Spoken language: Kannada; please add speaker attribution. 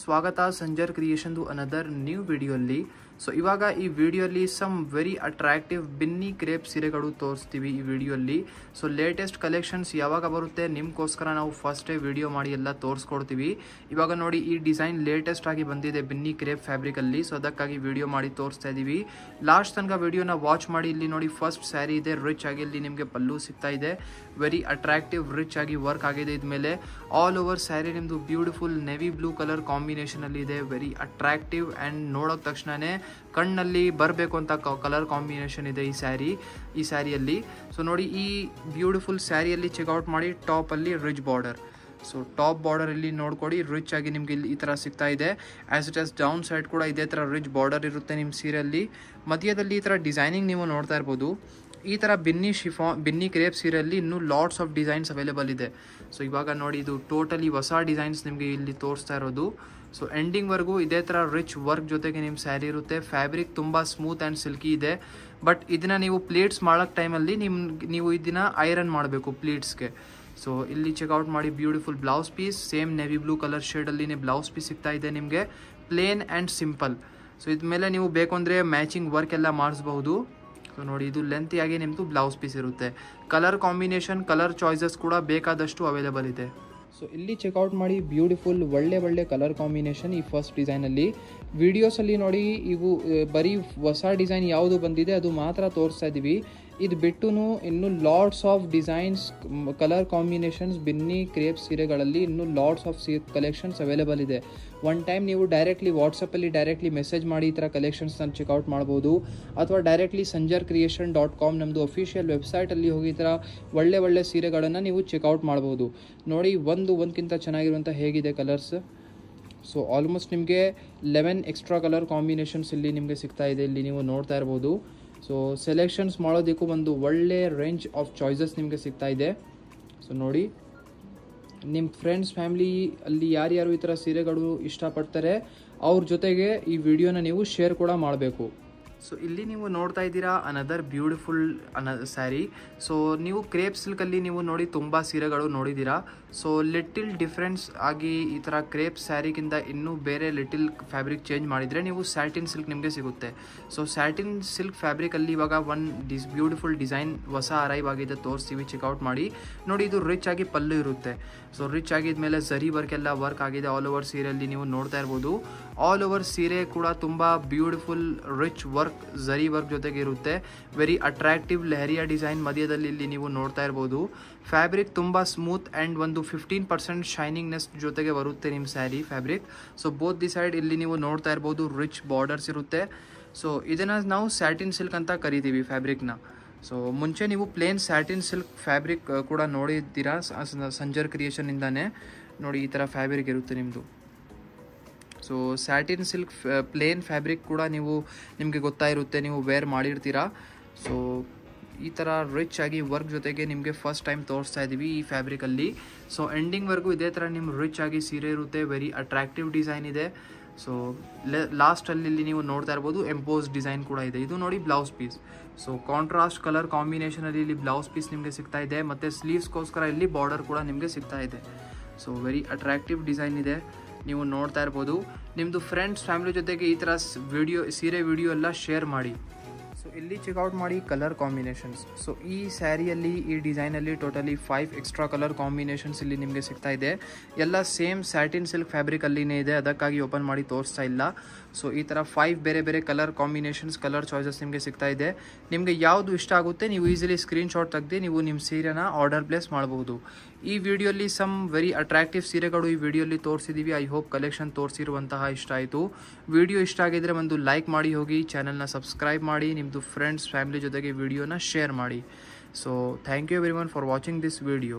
Speaker 1: ಸ್ವಾಗತ Sanjar creation another new video ಅಲ್ಲಿ. ಸೊ ಇವಾಗ ಈ ವಿಡಿಯೋಲಿ some very attractive Binny crepe ಸೀರೆಗಳು ತೋರಿಸ್ತೀವಿ ಈ ವಿಡಿಯೋಲಿ. ಸೊ ಲೇಟೆಸ್ಟ್ ಕಲೆಕ್ಷನ್ಸ್ ಯಾವಾಗ ಬರುತ್ತೆ ನಿಮ್ಗೋಸ್ಕರ ನಾವು ಫಸ್ಟ್ ವಿಡಿಯೋ ಮಾಡಿ ಎಲ್ಲ ತೋರಿಸ್ಕೊಡ್ತೀವಿ. ಇವಾಗ ನೋಡಿ ಈ ಡಿಸೈನ್ ಲೇಟೆಸ್ಟ್ ಆಗಿ ಬಂದಿದೆ ಬಿನ್ನಿ ಕ್ರೇಪ್ ಫ್ಯಾಬ್ರಿಕ್ ಅಲ್ಲಿ. ಸೊ ಅದಕ್ಕಾಗಿ ವಿಡಿಯೋ ಮಾಡಿ ತೋರಿಸ್ತಾ ಇದೀವಿ. ಲಾಸ್ಟ್ ತನಕ ವಿಡಿಯೋನ ವಾಚ್ ಮಾಡಿ. ಇಲ್ಲಿ ನೋಡಿ ಫಸ್ಟ್ ಸ್ಯಾರಿ ಇದೆ, ರಿಚ್ ಆಗಿ ಇಲ್ಲಿ ನಿಮಗೆ ಪಲ್ಲು ಸಿಗ್ತಾ ಇದೆ. ವೆರಿ ಅಟ್ರಾಕ್ಟಿವ್ ರಿಚ್ ಆಗಿ ವರ್ಕ್ ಆಗಿದೆ. ಇದ್ಮೇಲೆ ಆಲ್ ಓವರ್ ಸ್ಯಾರಿ ನಿಮ್ದು beautiful navy blue colour combination ಅಲ್ಲಿ ಇದೆ. ವೆರಿ ಅಟ್ರಾಕ್ಟಿವ್ ಅಂಡ್ ನೋಡೋಕ್ ತಕ್ಷಣನೇ ಕಣ್ಣಲ್ಲಿ ಬರಬೇಕು ಅಂತ ಕಲರ್ ಕಾಂಬಿನೇಷನ್ ಇದೆ ಈ ಸ್ಯಾರಿಯಲ್ಲಿ. ಸೊ ನೋಡಿ ಈ ಬ್ಯೂಟಿಫುಲ್ ಸ್ಯಾರಿಯಲ್ಲಿ ಚೆಕ್ಔಟ್ ಮಾಡಿ ಟಾಪ್ ಅಲ್ಲಿ rich border. So top border ಇಲ್ಲಿ ನೋಡ್ಕೊಡಿ, ರಿಚ್ ಆಗಿ ನಿಮ್ಗೆ ಇಲ್ಲಿ ಈ ತರ ಸಿಗ್ತಾ ಇದೆ. As it as down side ಕೂಡ ಇದೇ ತರ ರಿಚ್ ಬಾರ್ಡರ್ ಇರುತ್ತೆ ನಿಮ್ಮ ಸೀರೆಯಲ್ಲಿ. ಮಧ್ಯದಲ್ಲಿ ಈ ತರ ಡಿಸೈನಿಂಗ್ ನೀವು ನೋಡ್ತಾ ಇರ್ಬೋದು. ಈ ತರ ಬಿನ್ನಿ ಕ್ರೇಪ್ ಸೀರೆಯಲ್ಲಿ ಇನ್ನೂ ಲಾಟ್ಸ್ ಆಫ್ ಡಿಸೈನ್ಸ್ ಅವೈಲೇಬಲ್ ಇದೆ. ಸೊ ಇವಾಗ ನೋಡಿ ಇದು ಟೋಟಲಿ ಹೊಸ ಡಿಸೈನ್ಸ್ ನಿಮಗೆ ಇಲ್ಲಿ ತೋರಿಸ್ತಾ ಇರೋದು. ಸೊ ಎಂಡಿಂಗ್ ವರ್ಗೂ ಇದೇ ತರ ರಿಚ್ ವರ್ಕ್ ಜೊತೆಗೆ ನಿಮ್ಮ ಸ್ಯಾರಿ ಇರುತ್ತೆ. ಫ್ಯಾಬ್ರಿಕ್ ತುಂಬಾ ಸ್ಮೂತ್ ಅಂಡ್ ಸಿಲ್ಕಿ ಇದೆ. ಬಟ್ ಇದನ್ನ ನೀವು ಪ್ಲೀಟ್ಸ್ ಮಾಡಕ್ ಟೈಮಲ್ಲಿ ನೀವು ಇದನ್ನ ಐರನ್ ಮಾಡಬೇಕು ಪ್ಲೀಟ್ಸ್ಗೆ. ಸೊ ಇಲ್ಲಿ ಚೆಕ್ಔಟ್ ಮಾಡಿ beautiful blouse piece. Same navy blue colour shade ಅಲ್ಲಿ ಬ್ಲೌಸ್ ಪೀಸ್ ಸಿಗ್ತಾ ಇದೆ ನಿಮಗೆ, ಪ್ಲೇನ್ ಅಂಡ್ ಸಿಂಪಲ್. ಸೊ ಇದ್ಮೇಲೆ ನೀವು ಬೇಕು ಅಂದ್ರೆ ಮ್ಯಾಚಿಂಗ್ ವರ್ಕ್ ಎಲ್ಲ ಮಾಡಿಸಬಹುದು. ಸೊ ನೋಡಿ ಇದು ಲೆಂತಿಯಾಗಿ ನಿಮ್ಮದು ಬ್ಲೌಸ್ ಪೀಸ್ ಇರುತ್ತೆ. ಕಲರ್ ಕಾಂಬಿನೇಷನ್, ಕಲರ್ ಚಾಯ್ಸಸ್ ಕೂಡ ಬೇಕಾದಷ್ಟು ಅವೈಲೇಬಲ್ ಇದೆ. ಸೊ ಇಲ್ಲಿ ಚೆಕ್ಔಟ್ ಮಾಡಿ ಬ್ಯೂಟಿಫುಲ್ ಒಳ್ಳೆ ಕಲರ್ ಕಾಂಬಿನೇಷನ್ ಈ ಫಸ್ಟ್ ಡಿಸೈನಲ್ಲಿ. ವಿಡಿಯೋಸಲ್ಲಿ ನೋಡಿ ಇವು ಬರೀ ಹೊಸ ಡಿಸೈನ್ ಯಾವುದು ಬಂದಿದೆ ಅದು ಮಾತ್ರ ತೋರಿಸ್ತಾ ಇದ್ದೀವಿ. ಇದು ಬಿಟ್ಟು ಇನ್ನೂ lots of designs, colour combinations Binny crepe ಸೀರೆಗಳಲ್ಲಿ ಇನ್ನೂ ಲಾಟ್ಸ್ ಆಫ್ ಕಲೆಕ್ಷನ್ಸ್ ಅವೈಲೇಬಲ್ ಇದೆ. ಒನ್ ಟೈಮ್ ನೀವು ಡೈರೆಕ್ಟ್ಲಿ ವಾಟ್ಸಪ್ಪಲ್ಲಿ ಡೈರೆಕ್ಟ್ಲಿ ಮೆಸೇಜ್ ಮಾಡಿ ಈ ಥರ ಕಲೆಕ್ಷನ್ಸ್ನ ಚೆಕ್ಔಟ್ ಮಾಡ್ಬೋದು. ಅಥವಾ ಡೈರೆಕ್ಟ್ಲಿ sanjarcreation.com ನಮ್ಮದು ಅಫಿಷಿಯಲ್ ವೆಬ್ಸೈಟಲ್ಲಿ ಹೋಗಿ ಈ ಥರ ಒಳ್ಳೆ ಸೀರೆಗಳನ್ನು ನೀವು ಚೆಕ್ಔಟ್ ಮಾಡ್ಬೋದು. ನೋಡಿ ಒಂದಕ್ಕಿಂತ ಚೆನ್ನಾಗಿರುವಂಥ ಹೇಗಿದೆ ಕಲರ್ಸ್. ಸೊ ಆಲ್ಮೋಸ್ಟ್ ನಿಮಗೆ 11 ಎಕ್ಸ್ಟ್ರಾ ಕಲರ್ ಕಾಂಬಿನೇಷನ್ಸ್ ಇಲ್ಲಿ ನಿಮಗೆ ಸಿಗ್ತಾ ಇದೆ. ಇಲ್ಲಿ ನೀವು ನೋಡ್ತಾ ಇರ್ಬೋದು. ಸೊ ಸೆಲೆಕ್ಷನ್ಸ್ ಮಾಡೋದಕ್ಕೂ ಒಂದು ಒಳ್ಳೆ ರೇಂಜ್ ಆಫ್ ಚಾಯ್ಸಸ್ ನಿಮಗೆ ಸಿಗ್ತಾ ಇದೆ. ಸೊ ನೋಡಿ ನಿಮ್ಮ ಫ್ರೆಂಡ್ಸ್ ಫ್ಯಾಮಿಲಿ ಅಲ್ಲಿ ಯಾರ್ಯಾರು ಈ ಥರ ಸೀರೆಗಳು ಇಷ್ಟಪಡ್ತಾರೆ ಅವ್ರ ಜೊತೆಗೆ ಈ ವಿಡಿಯೋನ ನೀವು ಶೇರ್ ಕೂಡ ಮಾಡಬೇಕು. ಸೊ ಇಲ್ಲಿ ನೀವು ನೋಡ್ತಾ ಇದ್ದೀರಾ ಅನದರ್ ಬ್ಯೂಟಿಫುಲ್ ಸ್ಯಾರಿ. ಸೊ ನೀವು ಕ್ರೇಪ್ ಸಿಲ್ಕಲ್ಲಿ ನೀವು ನೋಡಿ ತುಂಬ ಸೀರೆಗಳು ನೋಡಿದ್ದೀರಾ. ಸೊ ಲಿಟಿಲ್ ಡಿಫ್ರೆನ್ಸ್ ಆಗಿ ಈ ಥರ ಕ್ರೇಪ್ ಸ್ಯಾರಿಗಿಂತ ಇನ್ನೂ ಬೇರೆ ಲಿಟಿಲ್ ಫ್ಯಾಬ್ರಿಕ್ ಚೇಂಜ್ ಮಾಡಿದರೆ ನೀವು ಸ್ಯಾಟಿನ್ ಸಿಲ್ಕ್ ನಿಮಗೆ ಸಿಗುತ್ತೆ. ಸೊ ಸ್ಯಾಟಿನ್ ಸಿಲ್ಕ್ ಫ್ಯಾಬ್ರಿಕಲ್ಲಿ ಇವಾಗ ಬ್ಯೂಟಿಫುಲ್ ಡಿಸೈನ್ ಹೊಸ ಅರೈವ್ ಆಗಿದೆ, ತೋರಿಸ್ತೀವಿ. ಚೆಕ್ಔಟ್ ಮಾಡಿ. ನೋಡಿ ಇದು ರಿಚ್ ಆಗಿ ಪಲ್ಲು ಇರುತ್ತೆ. ಸೊ ರಿಚ್ ಆಗಿದ್ಮೇಲೆ ಝರಿ ವರ್ಕ್ ಎಲ್ಲ ವರ್ಕ್ ಆಗಿದೆ ಆಲ್ ಓವರ್ ಸೀರೆಯಲ್ಲಿ ನೀವು ನೋಡ್ತಾ ಇರ್ಬೋದು. ಆಲ್ ಓವರ್ ಸೀರೆ ಕೂಡ ತುಂಬ ಬ್ಯೂಟಿಫುಲ್ ರಿಚ್ ವರ್ಕ್, ಝರಿ ವರ್ಕ್ ಜೊತೆಗೆ ಇರುತ್ತೆ. ವೆರಿ ಅಟ್ರಾಕ್ಟಿವ್ ಲೆಹರಿಯಾ ಡಿಸೈನ್ ಮಧ್ಯದಲ್ಲಿ ಇಲ್ಲಿ ನೀವು ನೋಡ್ತಾ ಇರ್ಬೋದು. ಫ್ಯಾಬ್ರಿಕ್ ತುಂಬ ಸ್ಮೂತ್ ಆ್ಯಂಡ್ ಒಂದು 15% ಶೈನಿಂಗ್ನೆಸ್ ಜೊತೆಗೆ ಬರುತ್ತೆ ನಿಮ್ಮ sari fabric. So both the side ಇಲ್ಲಿ ನೀವು ನೋಡ್ತಾ ಇರ್ಬೋದು ರಿಚ್ ಬಾರ್ಡರ್ಸ್ ಇರುತ್ತೆ. ಸೊ ಇದನ್ನು ನಾವು ಸ್ಯಾಟಿನ್ ಸಿಲ್ಕ್ ಅಂತ ಕರಿತೀವಿ ಫ್ಯಾಬ್ರಿಕ್ನ. ಸೊ ಮುಂಚೆ ನೀವು ಪ್ಲೇನ್ ಸ್ಯಾಟಿನ್ ಸಿಲ್ಕ್ ಫ್ಯಾಬ್ರಿಕ್ ಕೂಡ ನೋಡಿದ್ದೀರಾ ಸಂಜರ್ ಕ್ರಿಯೇಷನಿಂದಾನೆ. ನೋಡಿ ಈ ಥರ ಫ್ಯಾಬ್ರಿಕ್ ಇರುತ್ತೆ ನಿಮ್ಮದು. So satin silk plain fabric ಕೂಡ ನಿಮಗೆ ಗೊತ್ತಾಗಿರುತ್ತೆ, ನೀವು ವೇರ್ ಮಾಡಿರ್ತೀರಾ. ಸೊ ಈ ಥರ ರಿಚ್ ಆಗಿ ವರ್ಕ್ ಜೊತೆಗೆ ನಿಮಗೆ ಫಸ್ಟ್ ಟೈಮ್ ತೋರಿಸ್ತಾ ಇದ್ದೀವಿ ಈ ಫ್ಯಾಬ್ರಿಕಲ್ಲಿ. ಸೊ ಎಂಡಿಂಗ್ವರೆಗೂ ಇದೇ ಥರ ನಿಮ್ಮ ರಿಚ್ ಆಗಿ ಸೀರೆ ಇರುತ್ತೆ. ವೆರಿ ಅಟ್ರಾಕ್ಟಿವ್ ಡಿಸೈನ್ ಇದೆ. ಸೊ ಲಾಸ್ಟಲ್ಲಿ ಇಲ್ಲಿ ನೀವು ನೋಡ್ತಾ ಇರ್ಬೋದು ಎಂಪೋಸ್ ಡಿಸೈನ್ ಕೂಡ ಇದೆ. ಇದು ನೋಡಿ blouse piece. So contrast colour ಕಾಂಬಿನೇಷನಲ್ಲಿ ಇಲ್ಲಿ ಬ್ಲೌಸ್ ಪೀಸ್ ನಿಮಗೆ ಸಿಗ್ತಾ ಇದೆ. ಮತ್ತು ಸ್ಲೀವ್ಸ್ಗೋಸ್ಕರ ಇಲ್ಲಿ ಬಾರ್ಡರ್ ಕೂಡ ನಿಮಗೆ ಸಿಗ್ತಾ ಇದೆ. ಸೊ ವೆರಿ ಅಟ್ರಾಕ್ಟಿವ್ ಡಿಸೈನ್ ಇದೆ, ನೀವು ನೋಡ್ತಾ ಇರ್ಬೋದು. ನಿಮ್ಮದು ಫ್ರೆಂಡ್ಸ್ ಫ್ಯಾಮಿಲಿ ಜೊತೆಗೆ ಈ ಥರ ಸೀರೆ ವಿಡಿಯೋ ಎಲ್ಲ ಶೇರ್ ಮಾಡಿ. ಸೊ ಇಲ್ಲಿ ಚೆಕ್ಔಟ್ ಮಾಡಿ ಕಲರ್ ಕಾಂಬಿನೇಷನ್ಸ್. ಸೊ ಈ ಸ್ಯಾರಿಯಲ್ಲಿ ಈ ಡಿಸೈನಲ್ಲಿ ಟೋಟಲಿ 5 ಎಕ್ಸ್ಟ್ರಾ ಕಲರ್ ಕಾಂಬಿನೇಷನ್ಸ್ ಇಲ್ಲಿ ನಿಮಗೆ ಸಿಗ್ತಾ ಇದೆ. ಎಲ್ಲ ಸೇಮ್ ಸ್ಯಾಟಿನ್ ಸಿಲ್ಕ್ ಫ್ಯಾಬ್ರಿಕಲ್ಲಿನೇ ಇದೆ, ಅದಕ್ಕಾಗಿ ಓಪನ್ ಮಾಡಿ ತೋರಿಸ್ತಾ ಇಲ್ಲ. ಸೊ ಈ ಥರ 5 ಬೇರೆ ಕಲರ್ ಕಾಂಬಿನೇಷನ್ಸ್, ಕಲರ್ ಚಾಯ್ಸಸ್ ನಿಮಗೆ ಸಿಗ್ತಾ ಇದೆ. ನಿಮಗೆ ಯಾವುದು ಇಷ್ಟ ಆಗುತ್ತೆ ನೀವು ಈಸಿಲಿ ಸ್ಕ್ರೀನ್ಶಾಟ್ ತೆಗೆದು ನೀವು ನಿಮ್ಮ ಸೀರೆನ ಆರ್ಡರ್ ಪ್ಲೇಸ್ ಮಾಡಬಹುದು. ಈ ವಿಡಿಯೋಲಿ ಸಮ್ ವೆರಿ ಅಟ್ರಾಕ್ಟಿವ್ ಸೀರೆಗಳು ಈ ವಿಡಿಯೋಲಿ ತೋರಿಸಿದ್ದೀವಿ. ಐ ಹೋಪ್ ಕಲೆಕ್ಷನ್ ತೋರಿಸಿರುವಂತಹ ಇಷ್ಟ ಆಯಿತು. ವಿಡಿಯೋ ಇಷ್ಟ ಆಗಿದ್ರೆ ಒಂದು ಲೈಕ್ ಮಾಡಿ ಹೋಗಿ, ಚಾನಲ್ನ ಸಬ್ಸ್ಕ್ರೈಬ್ ಮಾಡಿ, ನಿಮ್ಮದು ಫ್ರೆಂಡ್ಸ್ ಫ್ಯಾಮಿಲಿ ಜೊತೆಗೆ ವಿಡಿಯೋನ ಶೇರ್ ಮಾಡಿ. So thank you everyone for watching this video.